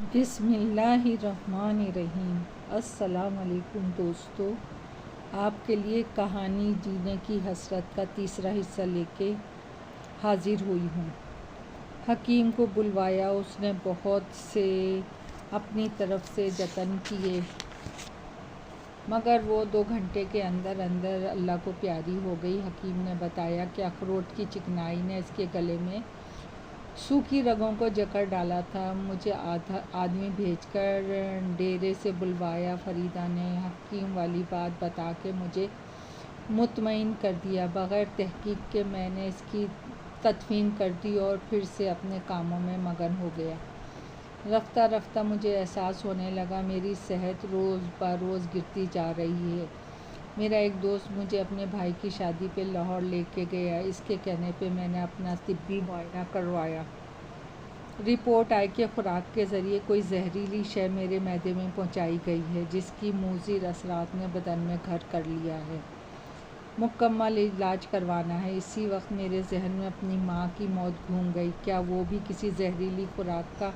بسم اللہ الرحمن الرحیم۔ السلام علیکم دوستو، آپ کے لیے کہانی جینے کی حسرت کا تیسرا حصہ لے کے حاضر ہوئی ہوں۔ حکیم کو بلوایا، اس نے بہت سے اپنی طرف سے جتن کیے مگر وہ 2 گھنٹے کے اندر اندر اللہ کو پیاری ہو گئی۔ حکیم نے بتایا کہ اخروٹ کی چکنائی نے اس کے گلے میں سوکھی رگوں کو جکڑ ڈالا تھا۔ مجھے آدمی بھیج کر ڈیرے سے بلوایا۔ فریدہ نے حکیم والی بات بتا کے مجھے مطمئن کر دیا۔ بغیر تحقیق کے میں نے اس کی تدفین کر دی اور پھر سے اپنے کاموں میں مگن ہو گیا۔ رفتہ رفتہ مجھے احساس ہونے لگا میری صحت روز بروز گرتی جا رہی ہے۔ میرا ایک دوست مجھے اپنے بھائی کی شادی پہ لاہور لے کے گیا۔ اس کے کہنے پہ میں نے اپنا طبی معائنہ کروایا۔ رپورٹ آئی کہ خوراک کے ذریعے کوئی زہریلی شے میرے معدے میں پہنچائی گئی ہے جس کی مضر اثرات نے بدن میں گھر کر لیا ہے۔ مکمل علاج کروانا ہے۔ اسی وقت میرے ذہن میں اپنی ماں کی موت گھوم گئی۔ کیا وہ بھی کسی زہریلی خوراک کا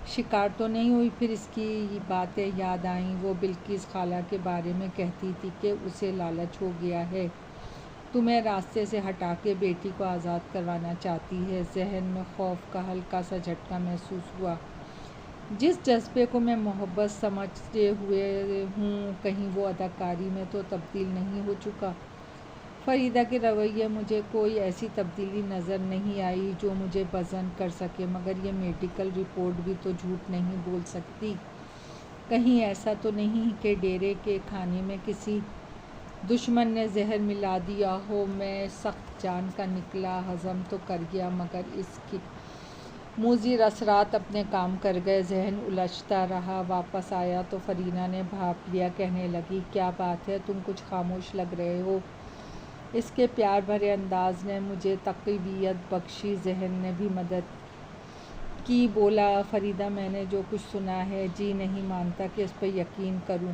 شکار تو نہیں ہوئی؟ پھر اس کی باتیں یاد آئیں۔ وہ بلقیس خالہ کے بارے میں کہتی تھی کہ اسے لالچ ہو گیا ہے، تمہیں راستے سے ہٹا کے بیٹی کو آزاد کروانا چاہتی ہے۔ ذہن میں خوف کا ہلکا سا جھٹکا محسوس ہوا۔ جس جذبے کو میں محبت سمجھتے ہوئے ہوں، کہیں وہ اداکاری میں تو تبدیل نہیں ہو چکا؟ فریدہ کے رویے مجھے کوئی ایسی تبدیلی نظر نہیں آئی جو مجھے بزن کر سکے، مگر یہ میڈیکل رپورٹ بھی تو جھوٹ نہیں بول سکتی۔ کہیں ایسا تو نہیں کہ ڈیرے کے کھانے میں کسی دشمن نے زہر ملا دیا ہو؟ میں سخت جان کا نکلا، ہضم تو کر گیا مگر اس کی مضر اثرات اپنے کام کر گئے۔ ذہن الجھتا رہا۔ واپس آیا تو فریدہ نے بھاپ لیا۔ کہنے لگی، کیا بات ہے، تم کچھ خاموش لگ رہے ہو؟ اس کے پیار بھرے انداز نے مجھے تقویت بخشی۔ ذہن نے بھی مدد کی۔ بولا، فریدہ میں نے جو کچھ سنا ہے، جی نہیں مانتا کہ اس پہ یقین کروں،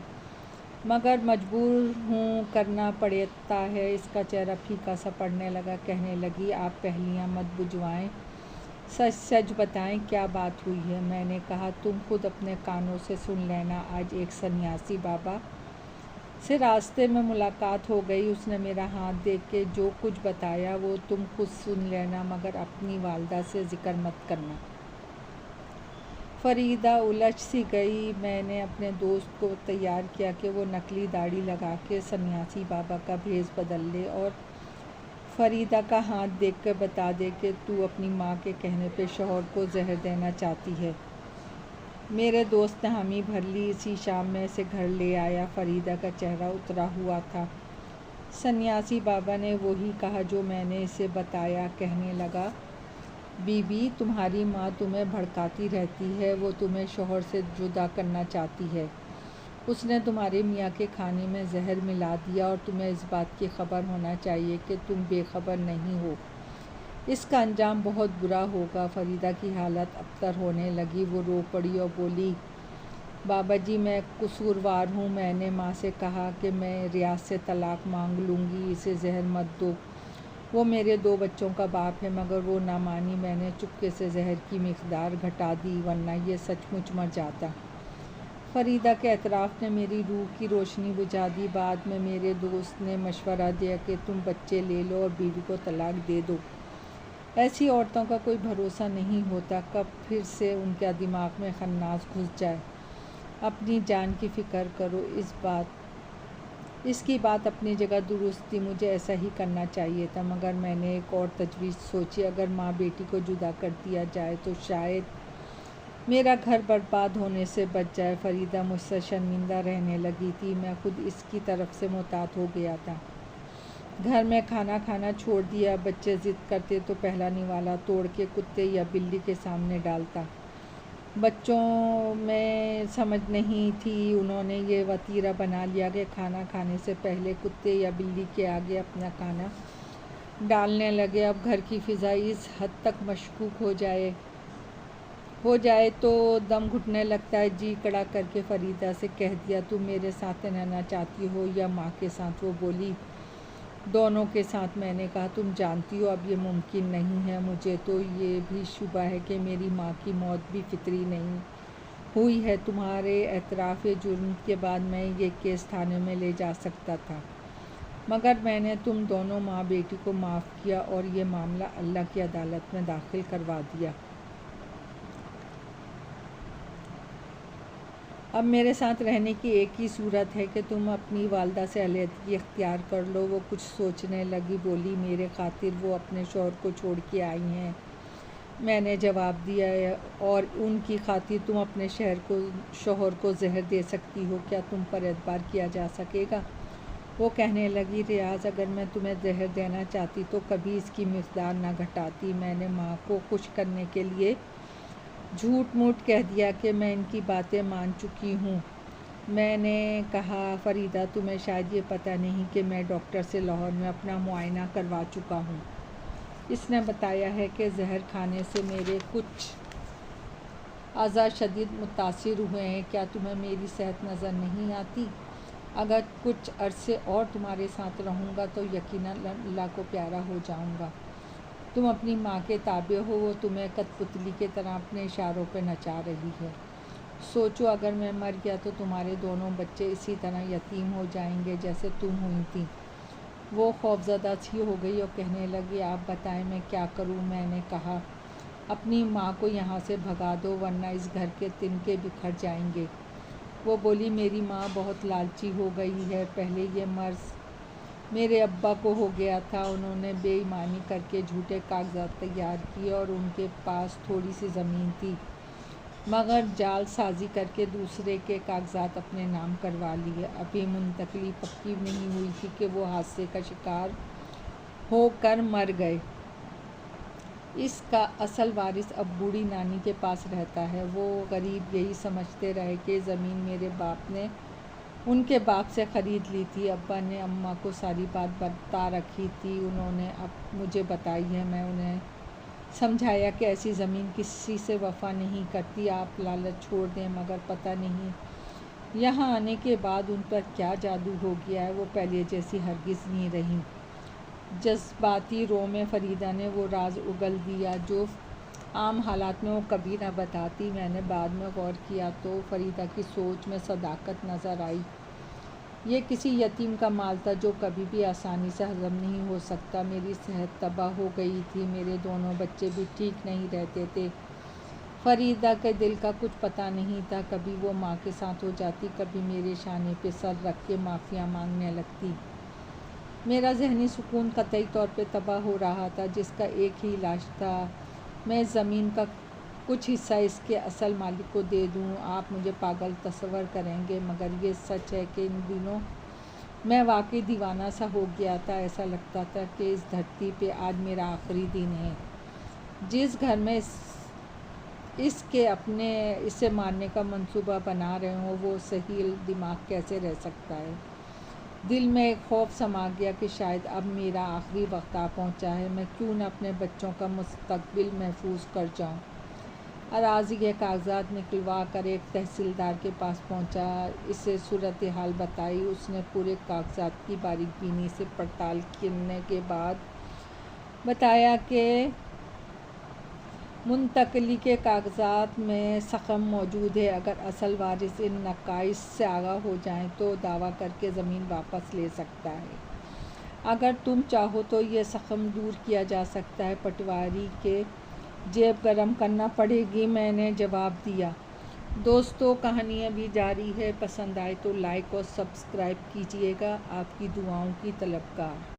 مگر مجبور ہوں، کرنا پڑتا ہے۔ اس کا چہرہ پھیکا سا پڑنے لگا۔ کہنے لگی، آپ پہلیاں مت بجھوائیں، سچ سچ بتائیں کیا بات ہوئی ہے؟ میں نے کہا، تم خود اپنے کانوں سے سن لینا۔ آج ایک سنیاسی بابا سے راستے میں ملاقات ہو گئی۔ اس نے میرا ہاتھ دیکھ کے جو کچھ بتایا وہ تم خود سن لینا، مگر اپنی والدہ سے ذکر مت کرنا۔ فریدہ الجھ سی گئی۔ میں نے اپنے دوست کو تیار کیا کہ وہ نکلی داڑھی لگا کے سنیاسی بابا کا بھیس بدل لے اور فریدہ کا ہاتھ دیکھ کر بتا دے کہ تو اپنی ماں کے کہنے پہ شوہر کو زہر دینا چاہتی ہے۔ میرے دوست نے حامی بھر لی۔ اسی شام میں اسے گھر لے آیا۔ فریدہ کا چہرہ اترا ہوا تھا۔ سنیاسی بابا نے وہی کہا جو میں نے اسے بتایا۔ کہنے لگا، بی بی، تمہاری ماں تمہیں بھڑکاتی رہتی ہے، وہ تمہیں شوہر سے جدا کرنا چاہتی ہے۔ اس نے تمہارے میاں کے کھانے میں زہر ملا دیا اور تمہیں اس بات کی خبر ہونا چاہیے کہ تم بے خبر نہیں ہو۔ اس کا انجام بہت برا ہوگا۔ فریدہ کی حالت ابتر ہونے لگی۔ وہ رو پڑی اور بولی، بابا جی، میں قصوروار ہوں۔ میں نے ماں سے کہا کہ میں ریاض سے طلاق مانگ لوں گی، اسے زہر مت دو، وہ میرے 2 بچوں کا باپ ہے، مگر وہ نہ مانی۔ میں نے چپکے سے زہر کی مقدار گھٹا دی، ورنہ یہ سچ مچ مر جاتا۔ فریدہ کے اعتراف نے میری روح کی روشنی بجھا دی۔ بعد میں میرے دوست نے مشورہ دیا کہ تم بچے لے لو اور بیوی کو طلاق دے دو۔ ایسی عورتوں کا کوئی بھروسہ نہیں ہوتا، کب پھر سے ان کا دماغ میں خناس گھس جائے۔ اپنی جان کی فکر کرو۔ اس کی بات اپنی جگہ درست تھی، مجھے ایسا ہی کرنا چاہیے تھا، مگر میں نے ایک اور تجویز سوچی۔ اگر ماں بیٹی کو جدا کر دیا جائے تو شاید میرا گھر برباد ہونے سے بچ جائے۔ فریدہ مجھ سے شرمندہ رہنے لگی تھی، میں خود اس کی طرف سے محتاط ہو گیا تھا۔ گھر میں کھانا کھانا چھوڑ دیا۔ بچے ضد کرتے تو پہلا نوالا توڑ کے کتے یا بلی کے سامنے ڈالتا۔ بچوں میں سمجھ نہیں تھی، انہوں نے یہ وتیرہ بنا لیا کہ کھانا کھانے سے پہلے کتے یا بلی کے آگے اپنا کھانا ڈالنے لگے۔ اب گھر کی فضا اس حد تک مشکوک ہو جائے تو دم گھٹنے لگتا ہے۔ جی کڑا کر کے فریدہ سے کہہ دیا، تم میرے ساتھ رہنا چاہتی ہو یا ماں کے ساتھ؟ وہ بولی، دونوں کے ساتھ۔ میں نے کہا، تم جانتی ہو اب یہ ممکن نہیں ہے۔ مجھے تو یہ بھی شبہ ہے کہ میری ماں کی موت بھی فطری نہیں ہوئی ہے۔ تمہارے اعتراف جرم کے بعد میں یہ کیس تھانے میں لے جا سکتا تھا، مگر میں نے تم دونوں ماں بیٹی کو معاف کیا اور یہ معاملہ اللہ کی عدالت میں داخل کروا دیا۔ اب میرے ساتھ رہنے کی ایک ہی صورت ہے کہ تم اپنی والدہ سے علیحدگی اختیار کر لو۔ وہ کچھ سوچنے لگی، بولی، میرے خاطر وہ اپنے شوہر کو چھوڑ کے آئی ہیں۔ میں نے جواب دیا، اور ان کی خاطر تم اپنے شوہر کو زہر دے سکتی ہو، کیا تم پر اعتبار کیا جا سکے گا؟ وہ کہنے لگی، ریاض، اگر میں تمہیں زہر دینا چاہتی تو کبھی اس کی مقدار نہ گھٹاتی۔ میں نے ماں کو خوش کرنے کے لیے جھوٹ موٹ کہہ دیا کہ میں ان کی باتیں مان چکی ہوں۔ میں نے کہا، فریدہ، تمہیں شاید یہ پتہ نہیں کہ میں ڈاکٹر سے لاہور میں اپنا معائنہ کروا چکا ہوں۔ اس نے بتایا ہے کہ زہر کھانے سے میرے کچھ اعضاء شدید متاثر ہوئے ہیں۔ کیا تمہیں میری صحت نظر نہیں آتی؟ اگر کچھ عرصے اور تمہارے ساتھ رہوں گا تو یقیناً اللہ کو پیارا ہو جاؤں گا۔ تم اپنی ماں کے تابع ہو، وہ تمہیں کٹھ پتلی کی طرح اپنے اشاروں پہ نچا رہی ہے۔ سوچو، اگر میں مر گیا تو تمہارے دونوں بچے اسی طرح یتیم ہو جائیں گے جیسے تم ہوئی تھی۔ وہ خوفزدہ سی ہو گئی اور کہنے لگی، آپ بتائیں میں کیا کروں؟ میں نے کہا، اپنی ماں کو یہاں سے بھگا دو ورنہ اس گھر کے تنکے بکھر جائیں گے۔ وہ بولی، میری ماں بہت لالچی ہو گئی ہے۔ پہلے یہ مرض میرے ابا کو ہو گیا تھا۔ انہوں نے بے ایمانی کر کے جھوٹے کاغذات تیار کیے اور ان کے پاس تھوڑی سی زمین تھی، مگر جعل سازی کر کے دوسرے کے کاغذات اپنے نام کروا لیے۔ ابھی منتقلی پکی نہیں ہوئی تھی کہ وہ حادثے کا شکار ہو کر مر گئے۔ اس کا اصل وارث اب بوڑھی نانی کے پاس رہتا ہے۔ وہ غریب یہی سمجھتے رہے کہ زمین میرے باپ نے ان کے باپ سے خرید لی تھی۔ ابا نے اماں کو ساری بات بتا رکھی تھی، انہوں نے اب مجھے بتائی ہے۔ میں انہیں سمجھایا کہ ایسی زمین کسی سے وفا نہیں کرتی، آپ لالچ چھوڑ دیں، مگر پتہ نہیں یہاں آنے کے بعد ان پر کیا جادو ہو گیا ہے، وہ پہلے جیسی ہرگز نہیں رہیں۔ جذباتی رو میں فریدہ نے وہ راز اگل دیا جو عام حالات میں وہ کبھی نہ بتاتی۔ میں نے بعد میں غور کیا تو فریدہ کی سوچ میں صداقت نظر آئی۔ یہ کسی یتیم کا مال تھا جو کبھی بھی آسانی سے ہضم نہیں ہو سکتا۔ میری صحت تباہ ہو گئی تھی، میرے دونوں بچے بھی ٹھیک نہیں رہتے تھے۔ فریدہ کے دل کا کچھ پتہ نہیں تھا، کبھی وہ ماں کے ساتھ ہو جاتی، کبھی میرے شانے پہ سر رکھ کے معافیاں مانگنے لگتی۔ میرا ذہنی سکون قطعی طور پہ تباہ ہو رہا تھا، جس کا ایک ہی علاج تھا، میں اس زمین کا کچھ حصہ اس کے اصل مالک کو دے دوں۔ آپ مجھے پاگل تصور کریں گے، مگر یہ سچ ہے کہ ان دنوں میں واقعی دیوانہ سا ہو گیا تھا۔ ایسا لگتا تھا کہ اس دھرتی پہ آج میرا آخری دن ہے۔ جس گھر میں اس کے اپنے اسے مارنے کا منصوبہ بنا رہے ہوں، وہ صحیح دماغ کیسے رہ سکتا ہے؟ دل میں ایک خوف سما گیا کہ شاید اب میرا آخری وقت آ پہنچا ہے۔ میں کیوں نہ اپنے بچوں کا مستقبل محفوظ کر جاؤں۔ اراضی کے کاغذات نکلوا کر ایک تحصیلدار کے پاس پہنچا، اسے صورتحال بتائی۔ اس نے پورے کاغذات کی باریک بینی سے پڑتال کرنے کے بعد بتایا کہ منتقلی کے کاغذات میں زخم موجود ہے۔ اگر اصل وارث ان نقائص سے آگاہ ہو جائے تو دعویٰ کر کے زمین واپس لے سکتا ہے۔ اگر تم چاہو تو یہ زخم دور کیا جا سکتا ہے، پٹواری کے جیب گرم کرنا پڑے گی۔ میں نے جواب دیا۔ دوستو، کہانی ابھی جاری ہے، پسند آئے تو لائک اور سبسکرائب کیجیے گا۔ آپ کی دعاؤں کی طلبگار۔